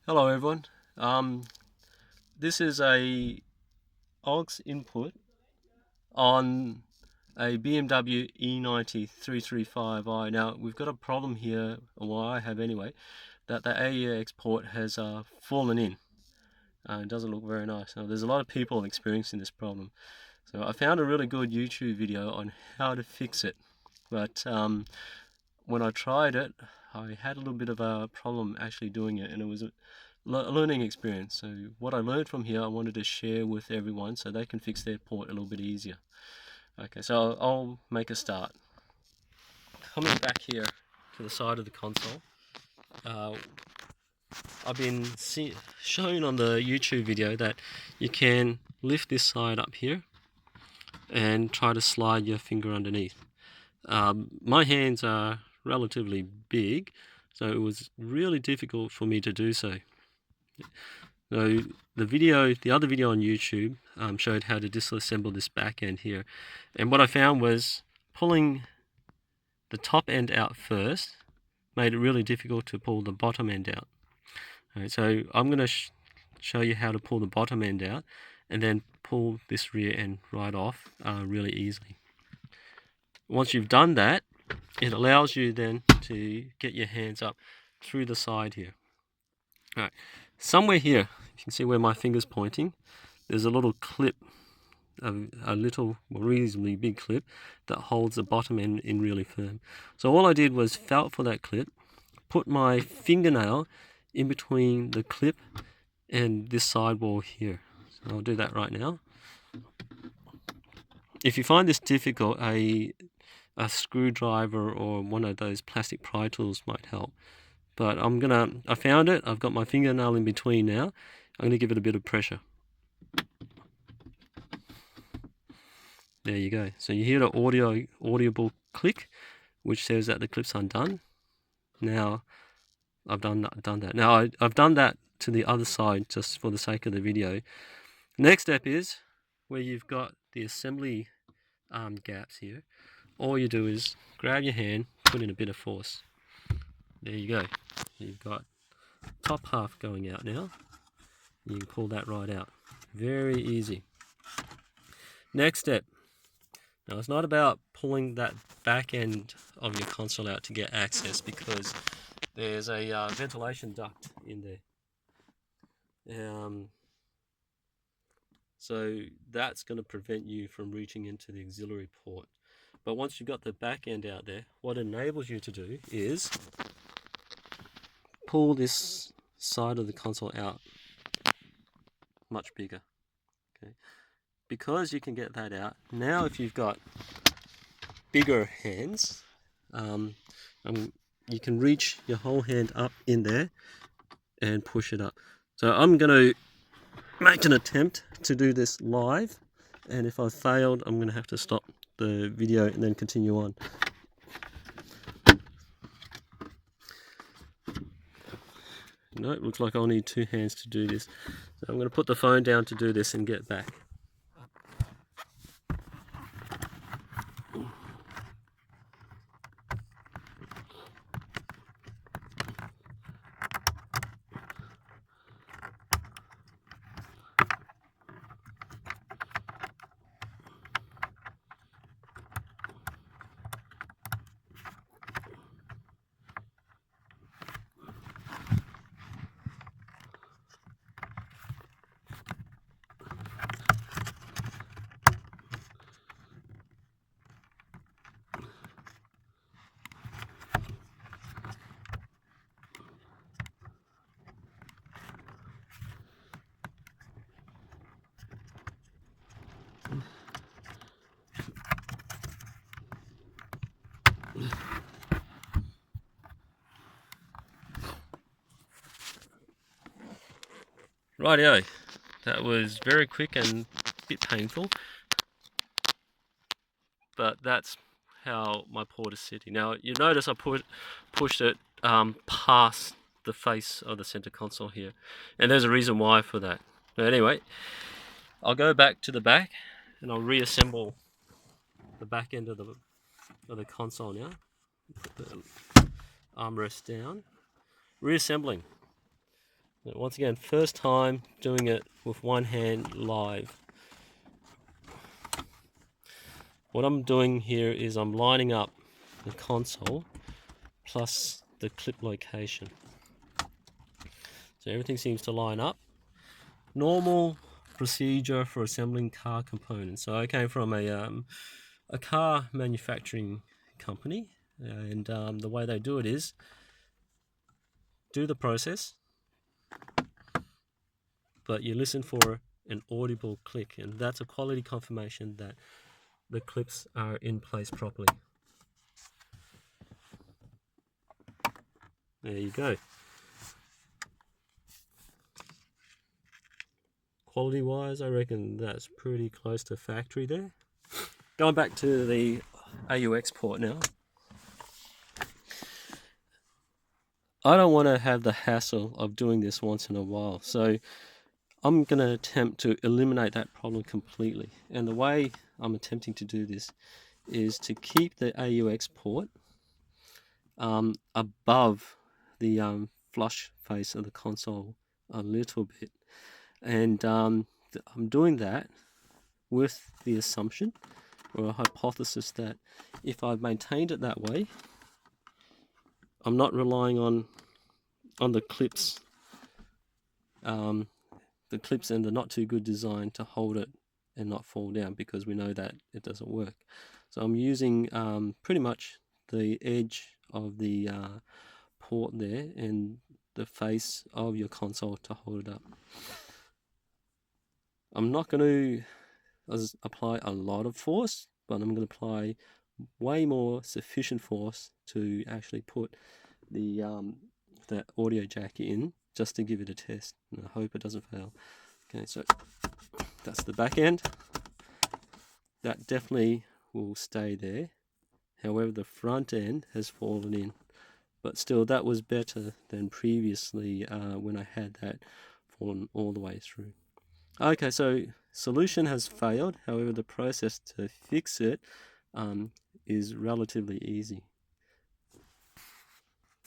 Hello everyone. This is a AUX input on a BMW E90 335i. Now we've got a problem here, or I have anyway, that the AUX port has fallen in. It doesn't look very nice. Now there's a lot of people experiencing this problem. So I found a really good YouTube video on how to fix it. But when I tried it, I had a little bit of a problem actually doing it, and it was a learning experience. So what I learned from here, I wanted to share with everyone so they can fix their port a little bit easier. Okay, so I'll make a start. Coming back here to the side of the console, uh, I've been shown on the YouTube video that you can lift this side up here and try to slide your finger underneath. My hands are relatively big, so it was really difficult for me to do so. So the other video on YouTube showed how to disassemble this back end here, and what I found was pulling the top end out first made it really difficult to pull the bottom end out. All right, so I'm going to show you how to pull the bottom end out and then pull this rear end right off really easily. Once you've done that, it allows you then to get your hands up through the side here. All right, somewhere here, you can see where my finger's pointing, there's a little clip, a little reasonably big clip that holds the bottom end in really firm. So all I did was felt for that clip, put my fingernail in between the clip and this sidewall here. So I'll do that right now. If you find this difficult, a screwdriver or one of those plastic pry tools might help. But I found it, I've got my fingernail in between now. I'm gonna give it a bit of pressure. There you go. So you hear the audible click, which says that the clip's undone. Now I've done that. Now I've done that to the other side just for the sake of the video. Next step is where you've got the assembly gaps here. All you do is grab your hand, put in a bit of force. There you go. You've got top half going out now. You can pull that right out. Very easy. Next step. Now it's not about pulling that back end of your console out to get access, because there's a ventilation duct in there. So that's going to prevent you from reaching into the auxiliary port. But once you've got the back end out there, what it enables you to do is pull this side of the console out much bigger. Okay, because you can get that out. Now if you've got bigger hands, you can reach your whole hand up in there and push it up. So I'm going to make an attempt to do this live, and if I've failed, I'm going to have to stop the video and then continue on. No, it looks like I'll need two hands to do this. So I'm going to put the phone down to do this and get back. Rightio, that was very quick and a bit painful, but that's how my port is sitting. Now you notice I pushed it past the face of the center console here, and there's a reason why for that. But anyway, I'll go back to the back and I'll reassemble the back end of the console now. Put the armrest down. Reassembling. Once again, first time doing it with one hand live. What I'm doing here is I'm lining up the console plus the clip location. So everything seems to line up. Normal procedure for assembling car components. So I came from a car manufacturing company, and the way they do it is do the process, but you listen for an audible click, and that's a quality confirmation that the clips are in place properly. There you go. Quality wise, I reckon that's pretty close to factory there. Going back to the AUX port now. I don't want to have the hassle of doing this once in a while, so I'm going to attempt to eliminate that problem completely. And the way I'm attempting to do this is to keep the AUX port above the flush face of the console a little bit. And I'm doing that with the assumption or a hypothesis that if I've maintained it that way, I'm not relying on the clips and the not too good design to hold it and not fall down, because we know that it doesn't work. So I'm using pretty much the edge of the port there and the face of your console to hold it up. I'm not going to apply a lot of force, but I'm going to apply way more sufficient force to actually put the audio jack in, just to give it a test, and I hope it doesn't fail. Okay, so that's the back end. That definitely will stay there. However, the front end has fallen in, but still that was better than previously when I had that fallen all the way through. Okay, so solution has failed. However, the process to fix it is relatively easy.